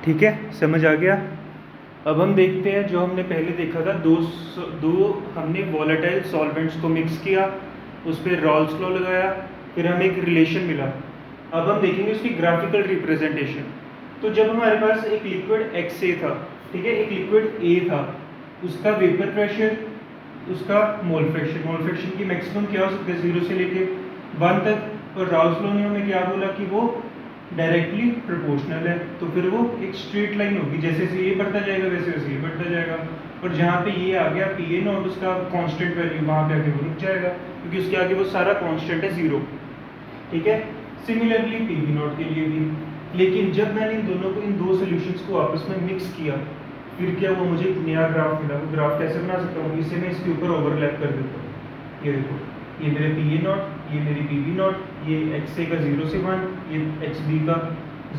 ठीक है, समझ आ गया। अब हम देखते हैं जो हमने पहले देखा था, दो हमने वॉलेटाइल सॉल्वेंट्स को मिक्स किया, उस पर रॉल्स लॉ लगाया, फिर हमें एक रिलेशन मिला। अब हम देखेंगे उसकी ग्राफिकल रिप्रेजेंटेशन। तो जब हमारे पास एक लिक्विड एक्स ए था, ठीक है, एक लिक्विड ए था, उसका वेपर प्रेशर, उसका मोल फ्रैक्शन की मैक्सिमम क्या हो सकता है 0 से लेके 1 तक, और राउल्स लॉ ने हमें क्या बोला कि वो डायरेक्टली प्रोपोर्शनल है। तो फिर वो एक स्ट्रेट लाइन होगी, जैसे जैसे ये बढ़ता जाएगा वैसे वैसे ये बढ़ता जाएगा, और जहाँ पे ये आ गया पी ए नॉट उसका कांस्टेंट वैल्यू, वहाँ पे आके वो रुक जाएगा क्योंकि उसके आगे वो सारा कांस्टेंट है 0। ठीक है, सिमिलरली पी बी नॉट के लिए भी। लेकिन जब मैंने इन दोनों को, इन दो सोल्यूशंस को आपस में मिक्स किया, फिर क्या हुआ, मुझे एक नया ग्राफ मिला। वो ग्राफ कैसे बना सकता हूँ, इसे मैं इसके ऊपर ओवरलैप कर देता हूँ। ये देखो, ये मेरे पी ए नॉट, ये मेरी पी बी नॉट, ये एक्स ए का 0 से 1, ये एक्स बी का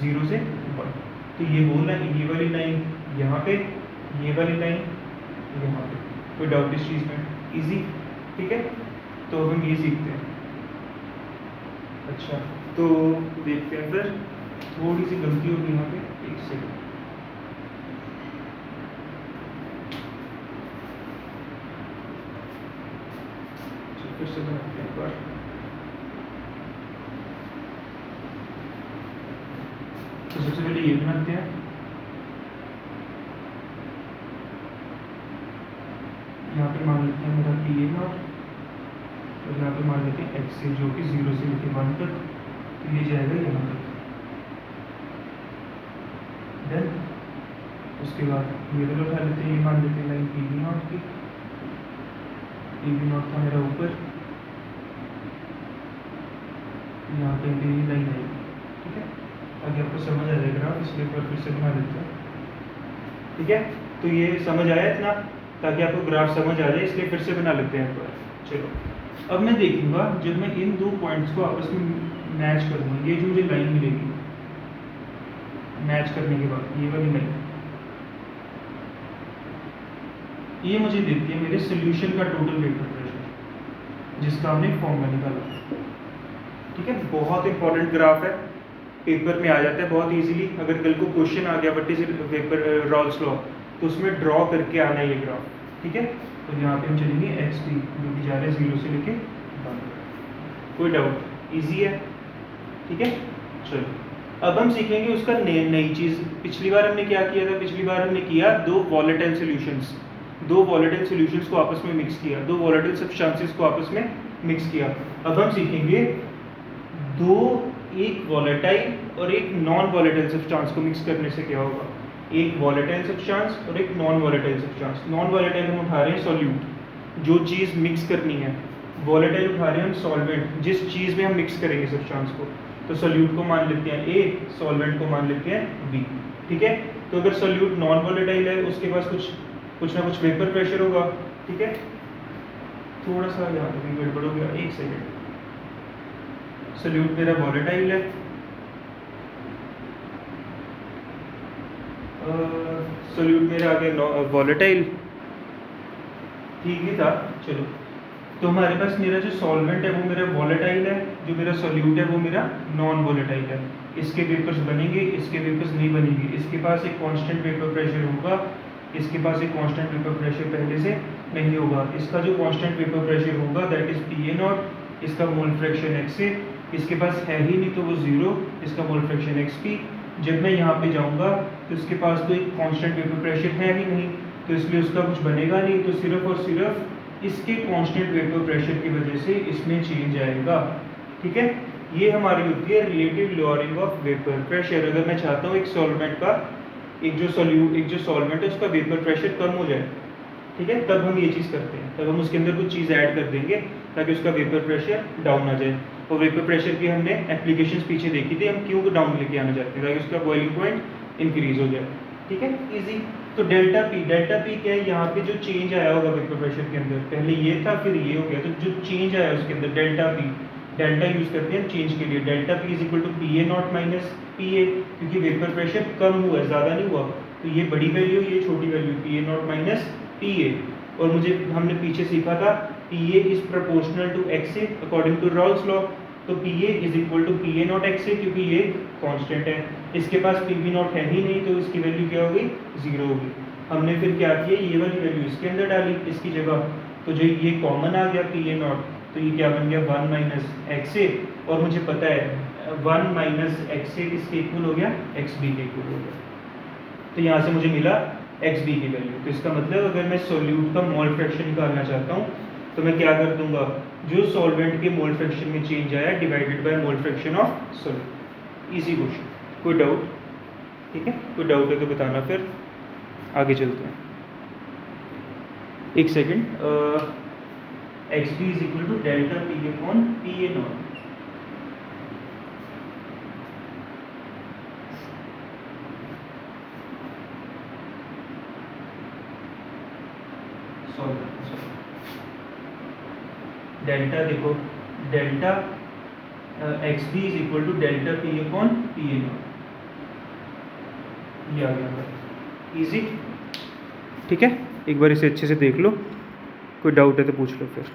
0 से 1। तो ये बोलना है ये वाली लाइन यहाँ पे, ये वाली लाइन यहाँ पे। कोई डाउट इस चीज़ में? इजी, ठीक है। तो हम ये सीखते हैं। अच्छा, तो देखते हैं फिर। थोड़ी सी गलती होगी यहाँ पे, एक सेकंड। फिर से बनाते हैं एक बार। तो सबसे पहले ये बनाते हैं। यहाँ पे मान लेते हैं मेरा पी ए नॉट, और यहाँ पे मान लेते हैं एक्स से, जो कि 0 से लेकर 1 तक, तो ये जाएगा यहाँ तक। देन उसके बाद ये वाला उठा लेते हैं, ये मान लेते हैं लाइन पी बी नॉट की। पी बी नॉट था मेरा ऊपर, यहाँ पे मेरी लाइन आएगी। ठीक है, ताकि आपको समझ आ जाएगा ग्राफ, इसलिए एक बार फिर से बना लेते हैं। ठीक है, तो ये समझ आया इतना, ताकि आपको ग्राफ समझ आ जाए, इसलिए फिर से बना लेते हैं एक बार। चलो, अब मैं देखूंगा जब मैं इन दो पॉइंट्स को आपस में मैच करूंगा, ये जो मुझे लाइन मिलेगी मैच करने के बाद, ये वाली लाइन, ये मुझे देती है मेरे सोल्यूशन का टोटल वेपर प्रेशर, जिसका हमने फॉर्मूला निकाला। ठीक है, बहुत इंपॉर्टेंट ग्राफ है, पेपर में आ जाता है बहुत इजीली। अगर कल को क्वेश्चन आ गया what is vapour Rawls law, तो उसमें ड्रॉ करके आना है ये ग्राफ। ठीक है, तो यहाँ पे हम चलेंगे एक्स पी, जो कि जा रहा है 0 से लेके 1। कोई डाउट? इजी है, ठीक है। चलो, अब हम सीखेंगे उसका नई चीज़। पिछली बार हमने क्या किया था, पिछली बार हमने किया दो वॉलेटाइल सॉल्यूशंस को आपस में मिक्स किया, दो वॉलेटाइल सब्सटेंसेस को आपस में मिक्स किया। अब हम सीखेंगे एक वॉलेटाइल और एक नॉन वॉलेटाइल सब्सटेंस को मिक्स करने से क्या होगा। एक वॉलेटाइल सब्सटेंस और एक non volatile substance. Non volatile हम उठा रहे हैं सॉल्यूट, जो चीज़ मिक्स करनी है। वॉलेटाइल उठा रहे हैं हम सॉल्वेंट, जिस चीज़ में हम मिक्स करेंगे सब्सटेंस को। तो सॉल्यूट को मान लेते हैं ए, सॉल्वेंट को मान लेते हैं बी। ठीक है, तो अगर सॉल्यूट नॉन वॉलेटाइल है, उसके पास कुछ ना कुछ वेपर प्रेशर होगा। ठीक है, थोड़ा सा यहाँ पे गड़बड़ हो गया, एक सेकेंड। सॉल्यूट मेरा वॉलेटाइल है, सॉल्यूट मेरा आ गया वॉलेटाइल, ठीक ही था। चलो, तो हमारे पास मेरा जो सॉल्वेंट है वो मेरा वॉलेटाइल है, जो मेरा सॉल्यूट है वो मेरा नॉन वॉलेटाइल है। इसके वेपर्स बनेंगे, इसके वेपर्स नहीं बनेंगे। इसके पास एक कांस्टेंट वेपर प्रेशर होगा, इसके पास एक कांस्टेंट वेपर प्रेशर पहले से नहीं होगा। इसका जो कांस्टेंट वेपर प्रेशर होगा that is P A not, इसका मोल फ्रैक्शन एक्स ए, इसके पास है ही नहीं तो वो 0, इसका मोल फ्रैक्शन एक्स पी। जब मैं यहाँ पे जाऊँगा तो इसके पास तो एक कांस्टेंट वेपर प्रेशर है ही नहीं, तो इसलिए उसका कुछ बनेगा नहीं। तो सिर्फ और सिर्फ इसके कांस्टेंट वेपर प्रेशर की वजह से इसमें चेंज आएगा। ठीक है, ये हमारी होती है relative lowering of vapour pressure. अगर मैं चाहता हूँ एक सॉल्वेंट का, एक जो सॉल्वेंट है उसका वेपर प्रेशर कम हो जाए, ठीक है, तब हम ये चीज़ करते हैं, तब हम उसके अंदर कुछ चीज़ ऐड कर देंगे ताकि उसका वेपर प्रेशर डाउन आ जाए। और वेपर प्रेशर की हमने एप्लीकेशंस पीछे देखी थी, हम क्यों डाउन लेके आना चाहते हैं, ताकि उसका बॉइलिंग पॉइंट इंक्रीज हो जाए। ठीक है, इजी। तो डेल्टा पी क्या है, यहाँ पे जो चेंज आया होगा वेपर प्रेशर के अंदर, पहले ये था फिर ये हो गया, तो जो चेंज आया उसके अंदर डेल्टा यूज करते हैं चेंज के लिए। Delta P is equal to P A not minus P A, क्योंकि वेपर प्रेशर कम हुआ है, ज़्यादा नहीं हुआ, तो ये बड़ी वैल्यू, ये छोटी value, P A not minus P A. और हमने पीछे सीखा था P A is proportional to X A according to Raoult's law. तो P A is equal to P A not X A, क्योंकि ये कांस्टेंट है। इसके पास पी वी नॉट है ही नहीं, तो इसकी वैल्यू क्या होगी, 0 होगी। हमने फिर क्या किया, ये वाली वैल्यू इसके अंदर डाली इसकी जगह, तो जो ये कॉमन आ गया पी ए नॉट, तो ये क्या बन गया 1 माइनस एक्स ए, और मुझे पता है 1 माइनस एक्स ए किसके इक्वल हो गया, एक्स बी के इक्वल हो गया। तो यहाँ से मुझे मिला एक्स बी की वैल्यू। तो इसका मतलब अगर मैं सोल्यूट का मोल फ्रैक्शन निकालना चाहता हूँ तो मैं क्या कर दूंगा, जो सॉल्वेंट के मोल फ्रैक्शन में चेंज आया divided by mole fraction of solute. Easy question, कोई डाउट? ठीक है, कोई डाउट है तो बताना, फिर आगे चलते हैं। एक second, X B is equal to delta P upon P A not. Delta देखो, delta X B is equal to delta P upon P A not, ये आ गया, इजी। ठीक है, एक बार इसे अच्छे से देख लो, कोई डाउट है तो पूछ लो फिर।